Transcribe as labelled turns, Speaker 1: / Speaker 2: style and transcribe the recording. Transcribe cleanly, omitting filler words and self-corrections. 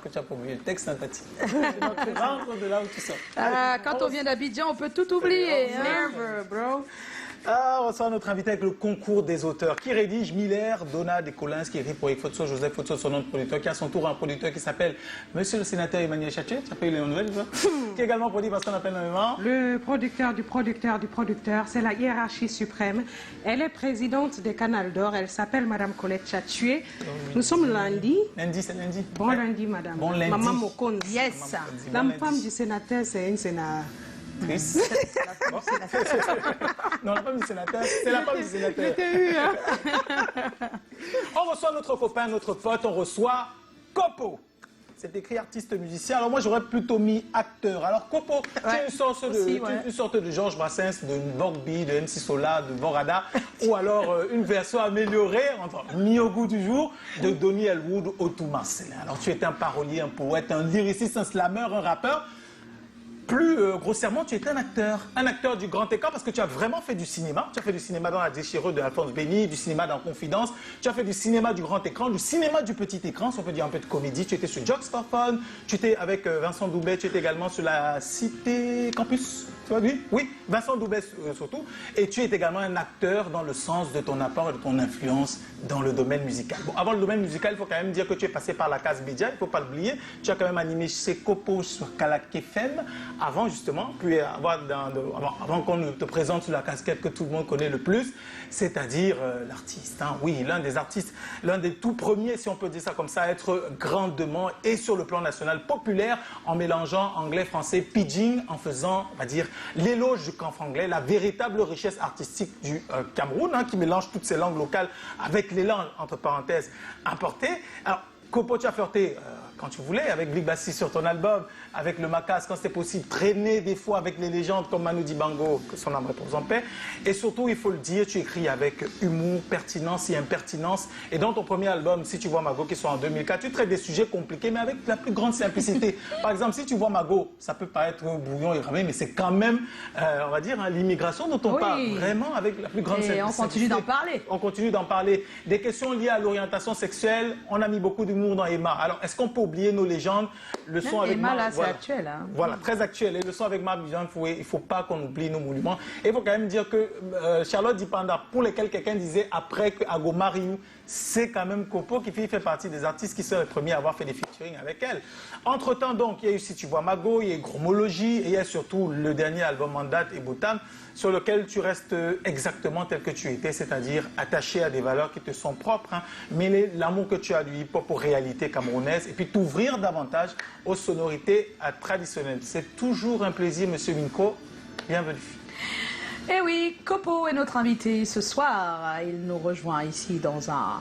Speaker 1: Que tu as pas oublié le texte, hein, Tati. Tu rentres de là où tu sors.
Speaker 2: Quand on vient d'Abidjan, on peut tout oublier. Never, bro.
Speaker 1: On reçoit notre invité avec le concours des auteurs qui rédige Miller, Donald et Collins, qui écrit pour Fotso, Joseph Fotso, son nom de producteur, qui a son tour un producteur qui s'appelle Monsieur le sénateur Emmanuel Chachoué, tu as pas eu les nouvelles, ça qui est également produit parce qu'on appelle nommément
Speaker 3: le producteur du producteur du producteur, c'est la hiérarchie suprême. Elle est présidente des Canal d'Or, elle s'appelle Madame Colette Chachoué. Nous sommes lundi.
Speaker 1: Lundi, c'est lundi.
Speaker 3: Bon lundi, madame.
Speaker 1: Bon lundi.
Speaker 3: Maman Mokonde.
Speaker 2: Yes.
Speaker 3: La femme du sénateur, c'est une sénatrice.
Speaker 1: Non, la femme du sénateur, c'est la femme du sénateur. On reçoit notre copain, notre pote, on reçoit Kopo. C'est écrit artiste musicien. Alors moi, j'aurais plutôt mis acteur. Alors Kopo, c'est une sorte de Georges Brassens, de Vorbi, de MC Solar, de Vorada, ou alors une version améliorée, enfin mis au goût du jour, de Donny Elwood Otou Marcelin. Alors tu es un parolier, un poète, un lyriciste, un slammer, un rappeur. Plus grossièrement, tu es un acteur du grand écart parce que tu as vraiment fait du cinéma. Tu as fait du cinéma dans La Déchireuse de Alphonse Béni, du cinéma dans Confidence. Tu as fait du cinéma du grand écran, du cinéma du petit écran, si on peut dire un peu de comédie. Tu étais sur Jokes for Fun, tu étais avec Vincent Doubet, tu étais également sur la Cité Campus. Tu vois, lui? Oui, Vincent Doubet surtout. Et tu es également un acteur dans le sens de ton apport et de ton influence dans le domaine musical. Bon, avant le domaine musical, il faut quand même dire que tu es passé par la case média, il ne faut pas l'oublier. Tu as quand même animé chez Kopo sur Kalak FM, avant justement, puis avant qu'on ne te présente sur la casquette que tout le monde connaît le plus, c'est-à-dire l'artiste. Hein. Oui, l'un des artistes, l'un des tout premiers, si on peut dire ça comme ça, à être grandement et sur le plan national populaire en mélangeant anglais, français, pidgin, en faisant, on va dire, l'éloge du camp franglais, la véritable richesse artistique du Cameroun, hein, qui mélange toutes ces langues locales avec les langues, entre parenthèses, importées. Alors, Kopo, tu as flirté quand tu voulais, avec Big Bassi sur ton album, avec le Macas quand c'était possible, traîner des fois avec les légendes comme Manu Dibango, que son âme repose en paix. Et surtout, il faut le dire, tu écris avec humour, pertinence et impertinence. Et dans ton premier album, Si tu vois Mago, qui soit en 2004, tu traites des sujets compliqués, mais avec la plus grande simplicité. Par exemple, Si tu vois Mago, ça peut paraître brouillon et ramé, mais c'est quand même, on va dire, hein, l'immigration dont on parle vraiment avec la plus grande simplicité.
Speaker 2: Et on continue d'en parler.
Speaker 1: On continue d'en parler. Des questions liées à l'orientation sexuelle, on a mis beaucoup d'humour dans Emma. Alors, est-ce qu'on peut oublier nos légendes? Le son avec
Speaker 2: Emma, là,
Speaker 1: voilà.
Speaker 2: c'est actuel. Hein.
Speaker 1: Voilà, très actuel. Et le son avec Marc Bijan, il ne faut pas qu'on oublie nos monuments. Et il faut quand même dire que Charlotte Dipanda, pour lesquels quelqu'un disait après que Ago Mariou, c'est quand même Kopo qui fait partie des artistes qui sont les premiers à avoir fait des featuring avec elle. Entre-temps, donc, il y a eu Si tu vois Mago, il y a eu Chromologie, et il y a surtout le dernier album en date, Ebotan, sur lequel tu restes exactement tel que tu étais, c'est-à-dire attaché à des valeurs qui te sont propres, hein, mêler l'amour que tu as du hip-hop aux réalités camerounaises, et puis t'ouvrir davantage aux sonorités traditionnelles. C'est toujours un plaisir, Monsieur Minko. Bienvenue.
Speaker 2: Eh oui, Kopo est notre invité ce soir. Il nous rejoint ici dans un